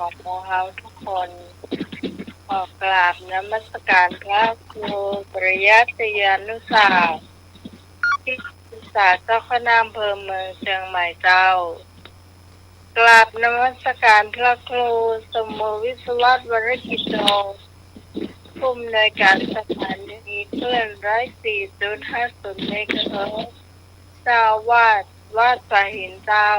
ของพวกเราทุกคนขอกราบนมัสการพระครูปริยัติยานุสาสตร์ที่ปรึกษาเจ้าคณะอำเภอเมืองเชียงใหม่เจ้ากราบนมัสการพระครูสมโมวิศวัตวรกิจโตผู้อำนวยการสถานีคลื่น104.50 เมกะเฮิรตซ์เจ้าวาดวัดสาหินเจ้า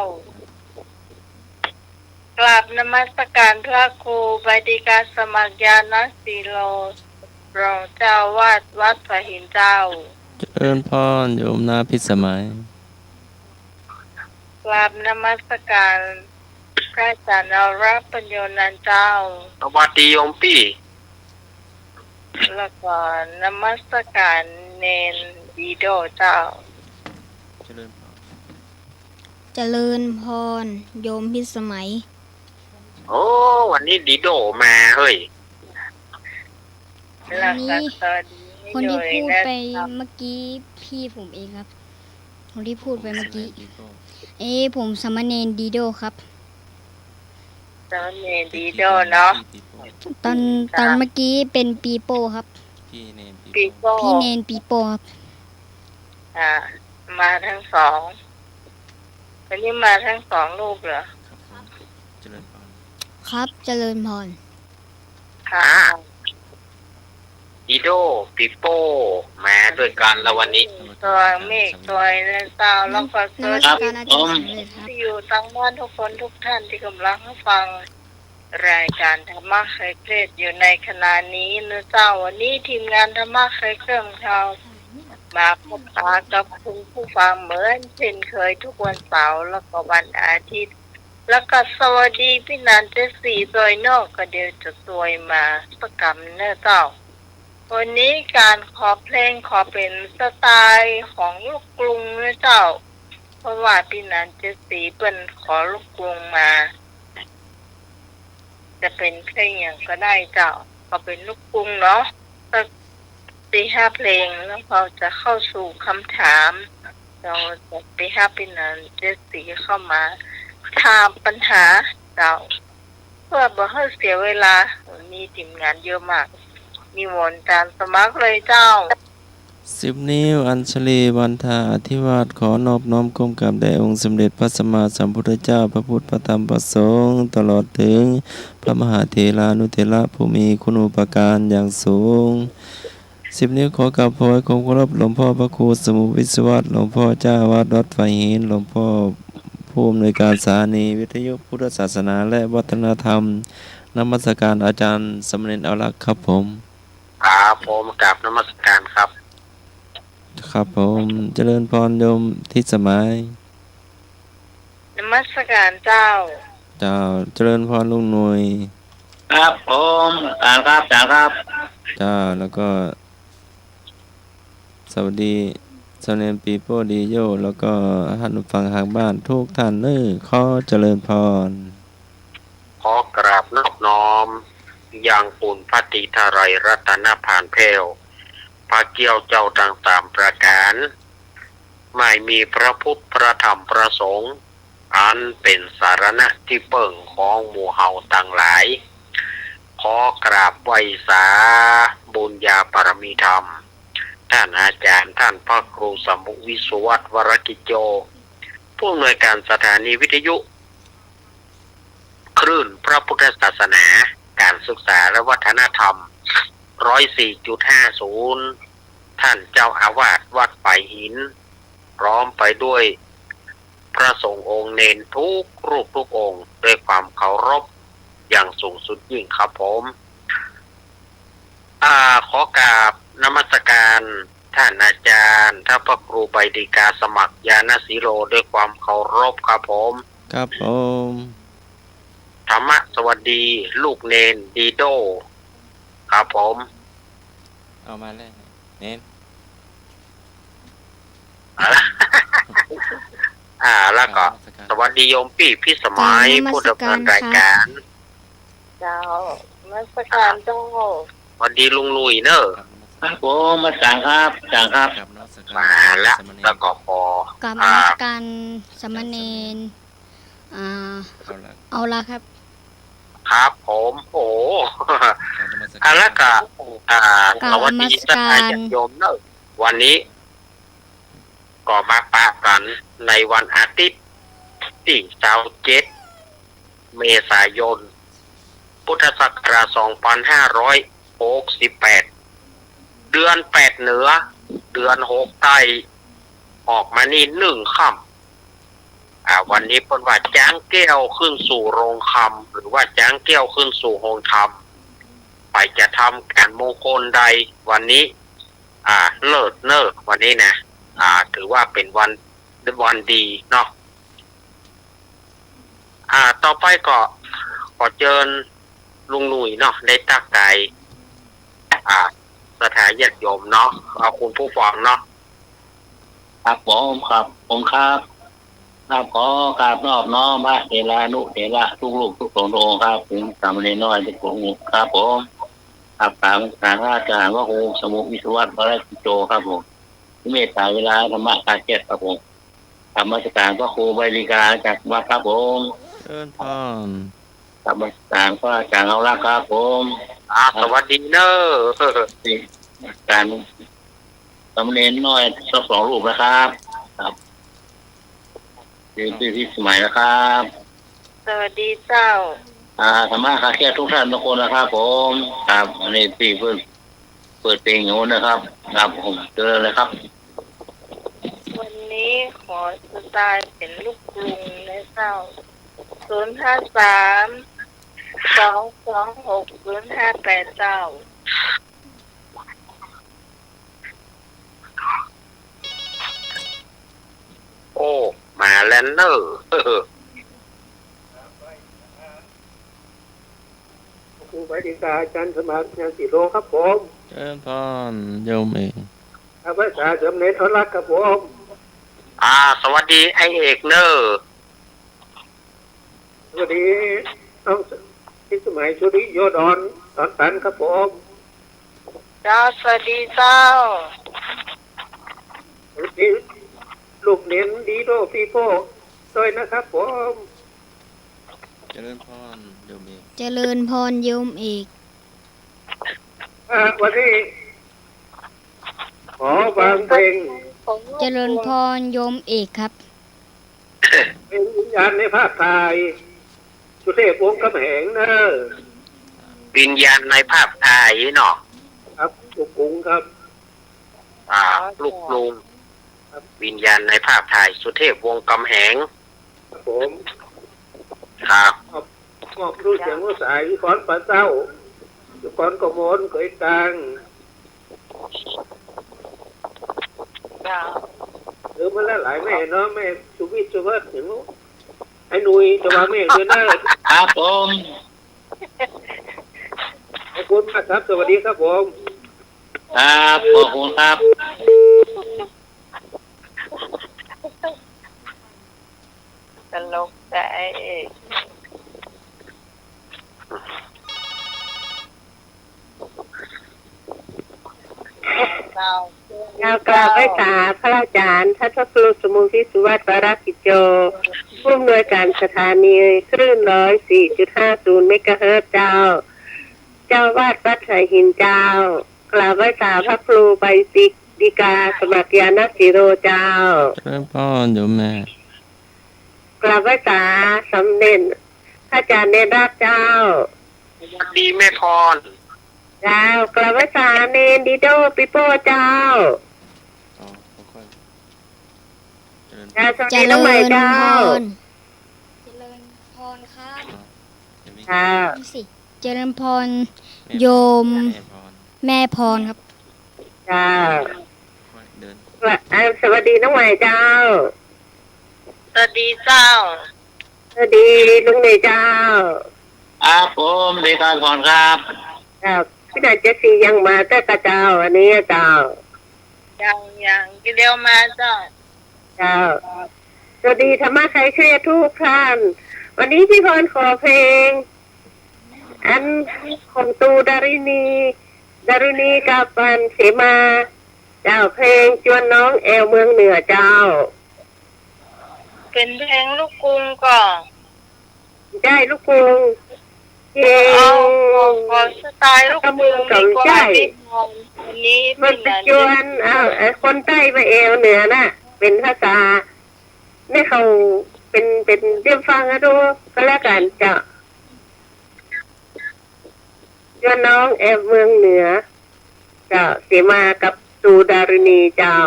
กราบนมัสการพระครูบดิกาสมัครญาณสีโลรองเจ้าวาดวัดสาหินเจ้าเจริญพรโยมนาพิสมัยกราบนมัสการพระอาจารย์อรปัญโยนันท์เจ้าสวัสดีโยมพี่แล้วก็นมัสการเนนดีโดเจ้าเจริญพรโยมพิสมัยโอ้วันนี้ดีโดมาเฮ้ยแล้วก็สวัสดีคนที่พูดไปเมื่อกี้พี่ผมเองครับคนที่พูดไปเมื่อกี้ผมสามเณรดีโดครับสามเณรดีโดเนาะตอนเมื่อกี้เป็นปีโป้ครับพี่เนนปีโป้ครับมาทั้งสองวันนี้มาทั้งสองลูกเหรอเจริญพรครับเจริญพรค่ะดีโดปีโป้มาด้วยกันแล้ววันนี้ตัวเมฆตัวในเต้าแล้วก็เสื้อที่อยู่ตั้งบ้านทุกคนทุกท่านที่กำลังฟังรายการธรรมะเคยเครียดอยู่ในขณะนี้นะเจ้าวันนี้ทีมงานธรรมะเคยเครื่องเขามาพบปะกับคุณผู้ฟังเหมือนเช่นเคยทุกวันเสาร์แล้วก็วันอาทิตย์แล้วก็สวัสดีพี่นันเจสีโดยนอกก็เดี๋ยวจะสวยมาประกำเนื้อเจ้าวันนี้การขอเพลงขอเป็นสไตล์ของลูกกรุงนะเจ้าเพราะว่าพี่นันเจสีเป็นขอลูกกรุงมาจะเป็นเพลงอย่างก็ได้เจ้าก็เป็นลูกกรุงเนาะสัก4-5 เพลงแล้วเราจะเข้าสู่คำถามเราจะไปให้พี่นันเจสีเข้ามาถามปัญหาเราเพื่อบ่ให้เสียเวลามีทีมงานเยอะมากมีวอนการสมัครเลยเจ้า10 นิ้วอัญชลีวันทาอธิวาทขอนอบน้อมก้มกราบแด่องค์สมเด็จพระสัมมาสัมพุทธเจ้าพระพุทธพระธรรมพระสงฆ์ตลอดถึงพระมหาเถรานุเถระผู้มีคุณูปการอย่างสูง10 นิ้วขอกราบถวายความเคารพหลวงพ่อพระครูสมุวิศวัตหลวงพ่อเจ้าวาดวัดไฟหินหลวงพ่อผู้อำนวยการสถานีวิทยุพุทธศาสนาและวัฒนธรรมนมัสการอาจารย์สมเด็จเอาลักษ์ครับผมครับผมกราบนมัสการครับครับผมเจริญพรโยมทิศมัยนมัสการเจ้าเจริญพรลุงหน่วยครับผมครับแล้วก็สวัสดีสำเนียงปีโป้ดีโยแล้วก็ท่านผู้ฟังทางบ้านทุกท่านขอเจริญพรขอกราบนอบน้อมยังปุณพระติทารัยรัตนผ่านเพลพระเกี่ยวเจ้าต่างๆประการไม่มีพระพุทธพระธรรมพระสงฆ์อันเป็นสารณะที่เปิ่งของหมู่เฮาต่างหลายขอกราบไหว้สาบุญญาปรมีธรรมท่านอาจารย์ท่านพระครูสมุวิศวัตวรกิจโยผู้อำนวยการสถานีวิทยุคลื่นพระพุทธศาสนาการศึกษาและวัฒนธรรม104.50ท่านเจ้าอาวาสวัดไผ่หินพร้อมไปด้วยพระสงฆ์องค์เนนทุกรูปทุกองค์ด้วยความเคารพอย่างสูงสุดยิ่งครับผมขอกราบนมัสการท่านอาจารย์ท่านพระครูบดิกาสมัครญาณสีโลด้วยความเคารพครับผมครับผมธรรมะสวัสดีลูกเนนดีโดครับผมเอามาเลยเนนแล้วก็สวัสดีโยมพี่พิสมัยผู้ดำเนินรายการเจ้ามาสการเจ้าสวัสดีลุงลุยเนอะครับผมมาสั่งครับมาแล้วก็พอกับนมัสการสมณเณรเอาละครับ ครับผมโอ้แล้วก็สวัสดีท่านญาติโยมเนอะวันนี้ก็มาปะกันในวันอาทิตย์ที่27 เมษายน พุทธศักราช 2568 เดือน 8 เหนือ เดือน 6 ใต้ออกมานี่1 ค่ำวันนี้เป็นว่าจ้างแก้วขึ้นสู่โรงคำหรือว่าจ้างแก้วขึ้นสู่โรงธรรมไปจะทำการมงคลใดวันนี้เลิศเนิกวันนี้นะถือว่าเป็นวันดีเนาะต่อไปก็ขอเชิญลุงหนุ่ยเนาะได้ตักไก่สถานญาติโยมเนาะเอาคุณผู้ฟังเนาะ ครับผมครับผมครับขอกราบนอบน้อมพระเถรานุเถระทุกลูกทุกสงฆ์องค์ครับถึงสามเณรน้อยทุกองค์ครับผมครับตามการพระอาจารย์ว่าครูสมุวิศวัตรพระราชโจครับผมที่เมตตาเวลาธรรมะการเทศน์ครับผมธรรมสการพระครูใบริกาจากวัดครับผม เอิ้นพร ธรรมสการพระอาจารย์เอาละครับผม สวัสดีเนอะ ที่การสามเณรน้อยสองรูปนะครับครับที่สมัยนะครับ สวัสดีเจ้า ธรรมะคาเทียทุกท่านทุกคนนะครับผมครับอันนี้ที่เปิดเพลงอยู่นะครับครับผมเจอเลยครับ วันนี้ขอสไตล์เป็นลูกกรุงนะเจ้า053-226-058เจ้า โอ้มาแล้วเนอะ ครูใบดิกาจันทร์สมัครงานสีโลครับผม เอิ้นพรโยมเอง อาภาษาเสริมเนตรทรักครับผม สวัสดีไอเอกเนอะ สวัสดีน้องที่สมัยชุริโยดอนตอนตันครับผม เจ้าสวัสดีเจ้า สวัสดีลูกเน้นดีโดปีโป้ด้วยนะครับผม เจริญพรโยมเอง เจริญพรโยมเอก วันนี้ขอบางเพลง เจริญพรโยมเอกครับ เป็นวิญญาณในภาพถ่ายสุเทพวงศ์กำแหงนะ วิญญาณในภาพถ่ายเนาะ ครับลูกกรุงครับ ลูกลุงวิญญาณในภาพถ่ายสุเทพวงศ์กำแหง ครับผม ครับ มอบรู้เสียงรู้สายก่อนปลาเต้าก่อนกมลเกยกลาง เจ้า หรือมาแล้วหลายแม่เนาะแม่สุวิทย์สุวัฒน์เห็นมั้ยไอ้หนุ่ยจะมาแม่เดือนหน้า ครับผม ขอบคุณมากครับสวัสดีครับผม ครับขอบคุณครับ ตลกแต่ไอ้เอก กราบไหว้สาพระอาจารย์ทัศครูสมุทิสุวัฒน์วรากิจโจผู้อำนวยการสถานีคลื่น104.50 เมกะเฮิรตซ์เจ้าวาดวัดไหหินเจ้ากราบไหว้สาพระครูใบดิกาสมัครยานสีโรเจ้า เจริญพรโยมแม่ กราบไหว้สาสำเร็จพระอาจารย์เนตรราชเจ้า สวัสดีแม่พร เจ้ากราบไหว้สาเนนดิโดปิโป้เจ้า ค่อยๆเจริญ เจ้าสวัส เจ ดีน้ ริ องใหม่ ญพ เจ้าร เจริญพรครับ ค่ะ นี่สิเจริญพรโยม แม่พร แม่พรครับ จ้า ค่อยเดิน สวัสดีน้องใหม่เจ้า สวัสดีเจ้า สวัสดีลุงเนยเจ้า ครับผมเดชาพรครับ ครับพี่นายเจสซี่ยังมาแต่กระเจ้าอันนี้เจ้า ยังกี่เดียวมาเจ้า เจ้าสวัสดีธรรมะใครเครียดทุกท่าน วันนี้พี่พรขอเพลง อันของตูดารินีกับปันเสมา เจ้าเพลงจวนน้องแอวเมืองเหนือเจ้า เป็นเพลงลูกกรุงก่อน ได้ลูกกรุง เย้ เอาขอสไตล์ลูกเมืองดีกว่าที่มองวันนี้ มันไปจวนไอ้คนใต้ไปเอวเหนือน่ะ เป็นภาษานี่เขาเป็นเรียบฟังนะดูก็แล้วกันเจ้าจวนน้องแอบเมืองเหนือเจ้าเสมากับสุดารินีเจ้า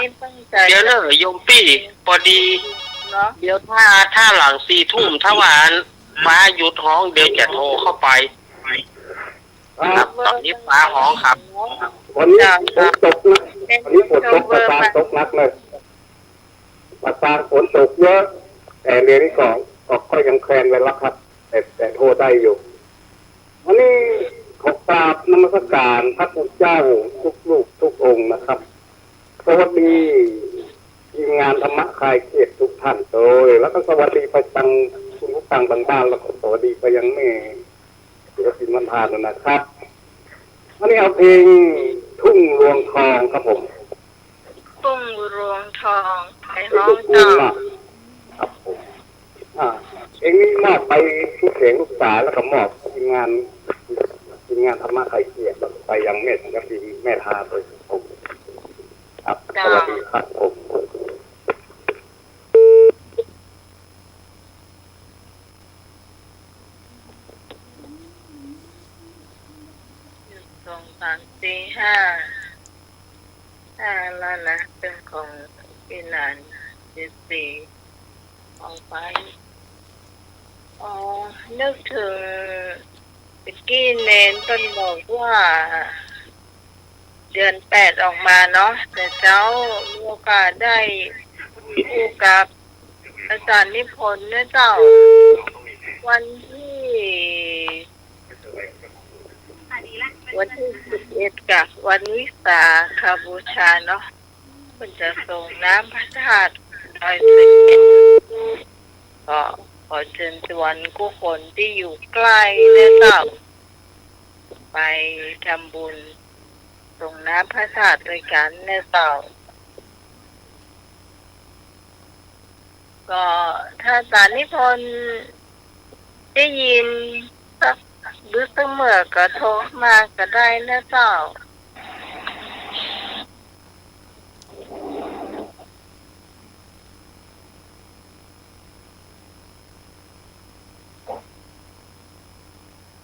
นี่ตั้งใจ เดี๋ยวเนอะโยมปี้พอดี เนาะ เดี๋ยวถ้าหลัง4 ทุ่มถ้าว่าฟ้าหยุดห้องเดี๋ยวจะโทรเข้าไปครับตอนนี้ฟ้าห้องครับ วันนี้ฝนตกนะวันนี้ฝนตกประสานตกหนักเลยประสานฝนตกเยอะแต่เรียนนี้ก็ยังแคลนไว้แล้วครับ แต่โทรได้อยู่วันนี้ขอกราบนมัสการพระพุทธเจ้าทุกลูกทุกองค์นะครับสวัสดีทีมงานธรรมะคลายเครียดทุกท่านโดยแล้วก็สวัสดีไปยังคุณผู้ฟังบางบ้านแล้วก็สวัสดีไปยังแม่ศิลปินวันทานนะครับวันนี้เอาเพลงทุ่งรวงทองครับผม ตุ้งรวงทองไปห้องเจ้า ครับผมเองนี่มอบไปทุกเสียงลูกสาวแล้วก็มอบทีมงานธรรมะไข่เกียรติไปยังแม่ศิลปินแม่ทาโดยผมครับสวัสดีครับผม 2 3 4 5แล้วนะเป็นของพี่นัน14ออกไปนึกถึงตะกี้เนนต้นบอกว่าเดือน8ออกมาเนาะแต่เจ้ามีโอกาสได้คู่กับอาจารย์นิพนธ์เนี่ยเจ้าวันที่11กับวันวิสาขบูชาเนาะมันจะส่งน้ำพระธาตุดอยสุเทพก็ขอเชิญชวนผู้คนที่อยู่ใกล้เนี่ยเจ้าไปทำบุญส่งน้ำพระธาตุด้วยกันเนี่ยเจ้าก็ถ้าอาจารย์นิพนธ์ได้ยินสักหรือเสมอก็โทรมาก็ได้นะเจ้า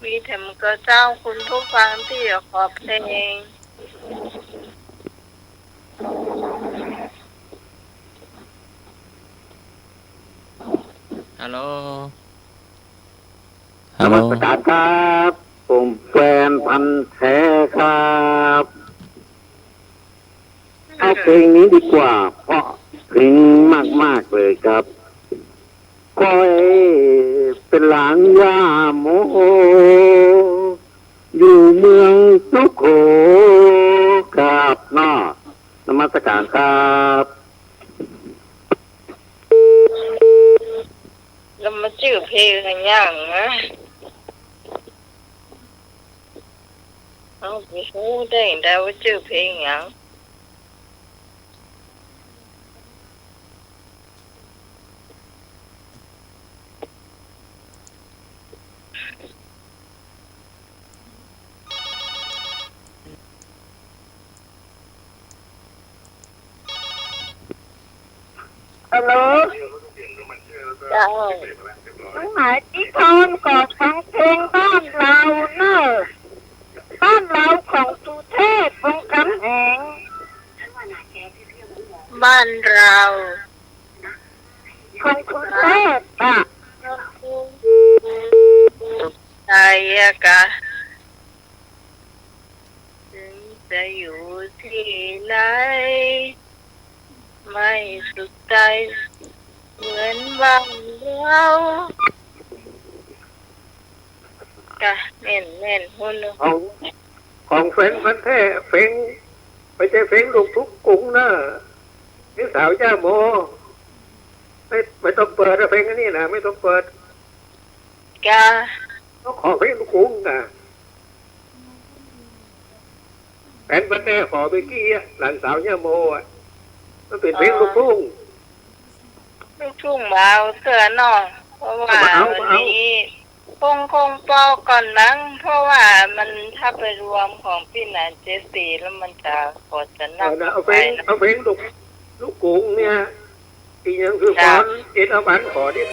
มีแถมก็เจ้าคุณผู้ฟังที่ขอเพลง ฮัลโหล นมัสการครับผมแฟนพันธุ์แท้ครับเอาเพลงนี้ดีกว่าเพราะเพลงมากๆเลยครับคอยเป็นหลานย่าโมอยู่เมืองสุโขครับน้อนมัสการครับ แล้วมาชื่อเพลงอะไรอย่างนะเอาไปหูได้ว่าชื่อเพลงอย่างฮัลโหล เจ้า น้องหมายที่ทนกอดฟังเพลงบ้านเราเนอะบ้านเราของสุเทพวงศ์คำแหง บ้านเรา ของสุเทพอ่ะ ใจกะถึงจะอยู่ที่ไหนไม่สุขใจเหมือนบ้านเรากะเน่นหุ่น ของเฟงพันแท้เฟงไม่ใช่เฟงลูกทุกกรุงนะนี่สาวย่าโมไม่ต้องเปิดเพลงอันนี้นะไม่ต้องเปิด กะ ต้องขอเพลงลูกกรุงนะแฟนพันแท้ขอไปกี้หลานสาวย่าโมมันเป็นเพลงลูกกรุง ทุ่งบ่าวเสือเนอเพราะว่าวันนี้คงเป่าก่อนนังเพราะว่ามันถ้าไปรวมของพี่หนานเจสีแล้วมันจะกดจะนับ เอาเพลงลูกกุ้งเนี่ยที่ยังคือก่อนเจ็ดเอาบันขอที่